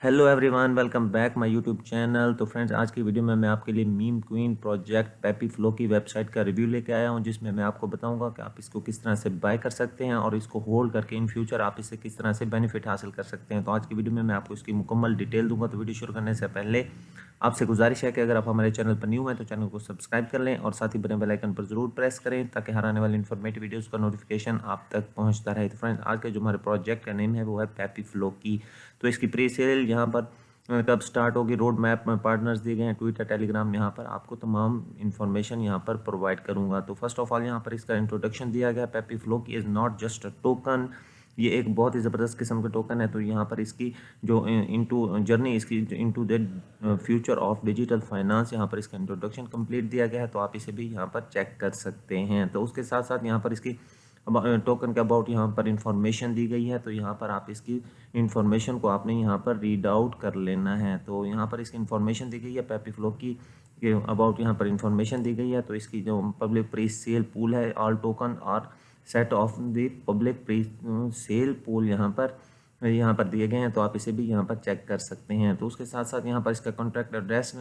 Hello everyone, welcome back my YouTube channel. तो friends, आज की वीडियो में मैं आपके लिए meme queen project peppy flow की वेबसाइट का रिव्यू लेके आया हूं, जिसमें मैं आपको बताऊंगा कि आप इसको किस तरह से बाय कर सकते हैं और इसको होल्ड करके इन फ्यूचर आप इससे किस तरह से बेनिफिट हासिल कर सकते हैं। तो आज की वीडियो में मैं आपको इसकी मुकम्मल डिटेल दूंगा। तो वीडियो शुरू करने से पहले आपसे गुजारिश है कि अगर आप हमारे चैनल पर न्यू हैं तो चैनल को सब्सक्राइब कर लें और साथ ही बने बेल आइकन पर जरूर प्रेस करें ताकि हर आने वाली इन्फॉर्मेटिव वीडियोस का नोटिफिकेशन आप तक पहुंचता रहे। तो फ्रेंड्स, आज का जो हमारे प्रोजेक्ट का नेम है वो है पेपी फ्लो की। तो इसकी प्री सेल यहाँ पर कब स्टार्ट होगी, रोड मैप में पार्टनर्स दिए गए हैं, ट्विटर टेलीग्राम, यहाँ पर आपको तमाम इन्फॉर्मेशन यहाँ पर प्रोवाइड करूँगा। तो फर्स्ट ऑफ ऑल यहाँ पर इसका इंट्रोडक्शन दिया गया। पेपी फ्लो की is not just a token, ये एक बहुत ही ज़बरदस्त किस्म का टोकन है। तो यहाँ पर इसकी जो इनटू जर्नी, इसकी into the future of digital finance, यहाँ पर इसका इंट्रोडक्शन कंप्लीट दिया गया है। तो आप इसे भी यहाँ पर चेक कर सकते हैं। तो उसके साथ साथ यहाँ पर इसकी टोकन के अबाउट यहाँ पर इंफॉर्मेशन दी गई है। तो यहाँ पर आप इसकी इंफॉर्मेशन को आपने यहाँ पर रीड आउट कर लेना है। तो यहाँ पर इसकी इंफॉर्मेशन दी गई है पेपी फ्लो की के अबाउट, यहाँ पर इंफॉर्मेशन दी गई है। तो इसकी जो पब्लिक प्री सेल पूल है, ऑल टोकन और set of the public pre sale pool यहाँ पर दिए गए हैं। तो आप इसे भी यहाँ पर चेक कर सकते हैं। तो उसके साथ साथ यहाँ पर इसका कॉन्ट्रैक्ट एड्रेस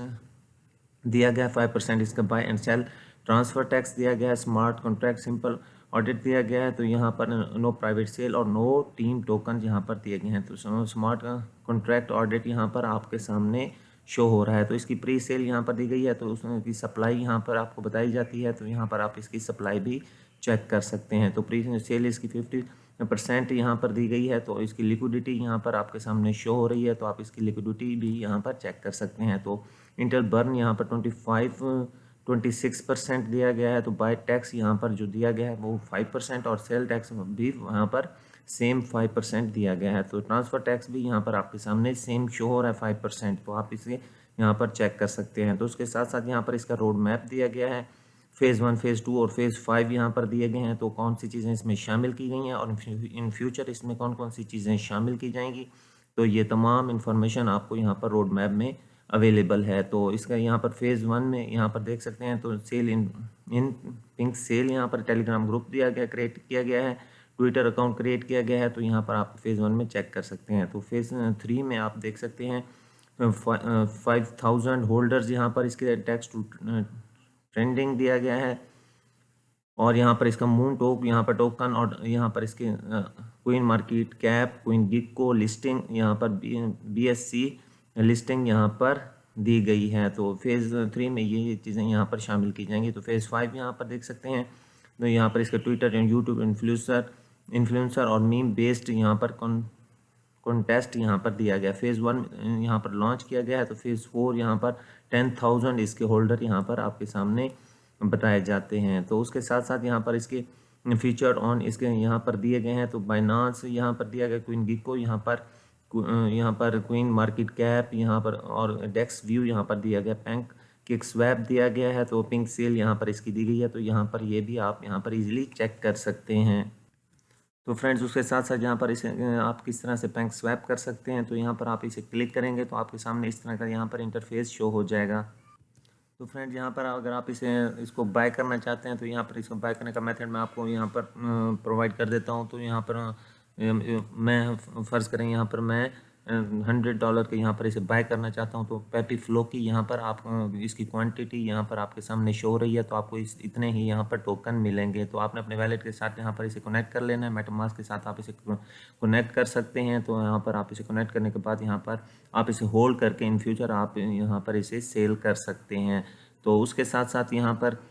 दिया गया है, 5% इसका buy and sell transfer tax दिया गया है, स्मार्ट कॉन्ट्रैक्ट सिंपल ऑडिट दिया गया है। तो यहाँ पर नो प्राइवेट सेल और नो टीम टोकन यहाँ पर दिए गए हैं। तो स्मार्ट कॉन्ट्रैक्ट ऑडिट यहाँ पर आपके सामने शो हो रहा है। तो इसकी प्री सेल यहाँ पर दी गई है। तो उसकी सप्लाई यहाँ पर आपको बताई जाती है। तो यहाँ पर आप इसकी सप्लाई भी चेक कर सकते हैं। तो प्री सेल इसकी 50% यहाँ पर दी गई है। तो इसकी लिक्विडिटी यहाँ पर आपके सामने शो हो रही है। तो आप इसकी लिक्विडिटी भी यहाँ पर चेक कर सकते हैं। तो इंटर बर्न यहाँ पर 26% दिया गया है। तो बाय टैक्स यहाँ पर जो दिया गया है वो 5% और सेल टैक्स भी यहाँ पर सेम 5% दिया गया है। तो ट्रांसफ़र टैक्स भी यहाँ पर आपके सामने सेम शो हो रहा है 5%। तो आप इसे यहाँ पर चेक कर सकते हैं। तो उसके साथ साथ यहाँ पर इसका रोड मैप दिया गया है। फ़ेज़ 1, फ़ेज़ 2 और फ़ेज़ 5 यहाँ पर दिए गए हैं। तो कौन सी चीज़ें इसमें शामिल की गई हैं और इन फ्यूचर इसमें कौन कौन सी चीज़ें शामिल की जाएंगी, तो ये तमाम इन्फॉर्मेशन आपको यहाँ पर रोड मैप में अवेलेबल है। तो इसका यहाँ पर फ़ेज़ 1 में यहाँ पर देख सकते हैं। तो सेल इन पिंक सेल यहाँ पर टेलीग्राम ग्रुप दिया गया, क्रिएट किया गया है, ट्विटर अकाउंट क्रिएट किया गया है। तो यहाँ पर आप फ़ेज़ 1 में चेक कर सकते हैं। तो फ़ेज़ 3 में आप देख सकते हैं 5000 होल्डर्स यहाँ पर इसके टैक्स टू ट्रेंडिंग दिया गया है। और यहाँ पर इसका मून टोक यहाँ पर टोकन और यहाँ पर इसके CoinMarketCap, CoinGecko listing, यहाँ पर BSC लिस्टिंग यहाँ पर दी गई है। तो फ़ेज़ 3 में ये चीज़ें यहाँ पर शामिल की जाएंगी। तो फ़ेज़ 5 यहाँ पर देख सकते हैं। तो यहाँ पर इसका ट्विटर एंड यूट्यूब इन्फ्लुएंसर और मीम बेस्ड यहाँ पर कॉन्टेस्ट यहाँ पर दिया गया। फ़ेज़ 1 यहाँ पर लॉन्च किया गया है। तो फ़ेज़ 4 यहाँ पर 10,000 इसके होल्डर यहाँ पर आपके सामने बताए जाते हैं। तो उसके साथ साथ यहाँ पर इसके फीचर ऑन इसके यहाँ पर दिए गए हैं। तो बाइनांस यहाँ पर दिया गया, क्वीन गिक्को यहाँ पर क्वीन मार्केट कैप यहाँ पर और डेक्स व्यू यहाँ पर दिया गया, बैंक किक स्वैप दिया गया है। तो पिंक सेल यहाँ पर इसकी दी गई है। तो यहाँ पर ये भी आप यहाँ पर इजीली चेक कर सकते हैं। तो फ्रेंड्स, उसके साथ साथ यहाँ पर इसे आप किस तरह से बैंक स्वैप कर सकते हैं। तो यहाँ पर आप इसे क्लिक करेंगे तो आपके सामने इस तरह का यहाँ पर इंटरफेस शो हो जाएगा। तो फ्रेंड्स, यहाँ पर अगर आप इसको बाय करना चाहते हैं तो यहाँ पर इसको बाय करने का मेथड मैं आपको यहाँ पर प्रोवाइड कर देता हूँ। तो यहाँ पर मैं फ़र्ज़ करें यहाँ पर मैं $100 के यहाँ पर इसे बाय करना चाहता हूँ। तो पेपी फ्लो की यहाँ पर आप इसकी क्वांटिटी यहाँ पर आपके सामने शो हो रही है। तो आपको इतने ही यहाँ पर टोकन मिलेंगे। तो आपने अपने वैलेट के साथ यहाँ पर इसे कनेक्ट कर लेना है। मेटामास्क के साथ आप इसे कनेक्ट कर सकते हैं। तो यहाँ पर आप इसे कनेक्ट करने के बाद यहाँ पर आप इसे होल्ड करके इन फ्यूचर आप यहाँ पर इसे सेल कर सकते हैं। तो उसके साथ साथ यहाँ पर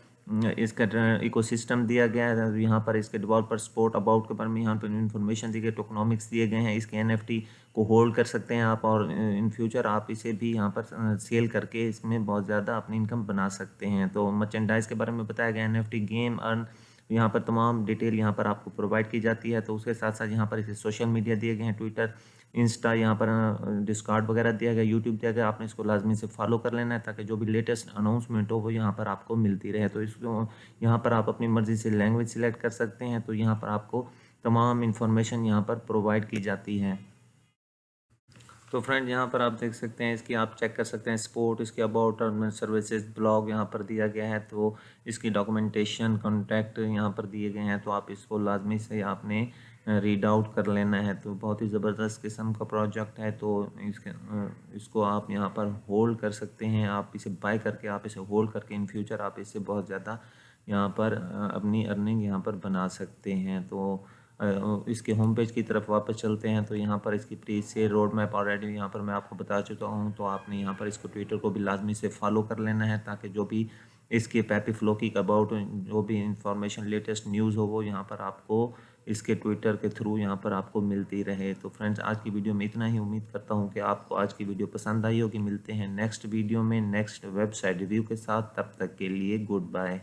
इसका इकोसिस्टम दिया गया है। यहाँ पर इसके डेवलपर सपोर्ट अबाउट के बारे में यहाँ पर इन्फॉर्मेशन दी गई, टोकनॉमिक्स दिए गए हैं। इसके NFT को होल्ड कर सकते हैं आप और इन फ्यूचर आप इसे भी यहाँ पर सेल करके इसमें बहुत ज़्यादा अपनी इनकम बना सकते हैं। तो मर्चेंडाइज के बारे में बताया गया, NFT गेम अर्न, यहाँ पर तमाम डिटेल यहाँ पर आपको प्रोवाइड की जाती है। तो उसके साथ साथ यहाँ पर इसे सोशल मीडिया दिए गए हैं, ट्विटर, इंस्टा, यहाँ पर डिस्कॉर्ड वगैरह दिया गया, यूट्यूब दिया गया। आपने इसको लाजमी से फॉलो कर लेना है ताकि जो भी लेटेस्ट अनाउंसमेंट हो वो यहाँ पर आपको मिलती रहे। तो इसको यहाँ पर आप अपनी मर्ज़ी से लैंग्वेज सिलेक्ट कर सकते हैं। तो यहाँ पर आपको तमाम इन्फॉर्मेशन यहाँ पर प्रोवाइड की जाती है। तो फ्रेंड, यहाँ पर आप देख सकते हैं, इसकी आप चेक कर सकते हैं स्पोर्ट, इसके अबाउट टर्म सर्विसेज ब्लॉग यहाँ पर दिया गया है। तो इसकी डॉक्यूमेंटेशन कॉन्टैक्ट यहाँ पर दिए गए हैं। तो आप इसको लाजमी से आपने रीड आउट कर लेना है। तो बहुत ही ज़बरदस्त किस्म का प्रोजेक्ट है। तो इसको आप यहाँ पर होल्ड कर सकते हैं, आप इसे बाय करके आप इसे होल्ड करके इन फ्यूचर आप इससे बहुत ज़्यादा यहाँ पर अपनी अर्निंग यहाँ पर बना सकते हैं। तो इसके होम पेज की तरफ वापस चलते हैं। तो यहाँ पर इसकी pre sale road map already यहाँ पर मैं आपको बता चुका हूँ। तो आपने यहाँ पर इसको ट्विटर को भी लाजमी से फॉलो कर लेना है, ताकि जो भी इसके पैपी फ्लोकी का अबाउट जो भी इंफॉर्मेशन लेटेस्ट न्यूज़ हो वो यहाँ पर आपको इसके ट्विटर के थ्रू यहाँ पर आपको मिलती रहे। तो फ्रेंड्स, आज की वीडियो में इतना ही। उम्मीद करता हूँ कि आपको आज की वीडियो पसंद आई होगी। मिलते हैं नेक्स्ट वीडियो में नेक्स्ट वेबसाइट रिव्यू के साथ। तब तक के लिए गुड बाय।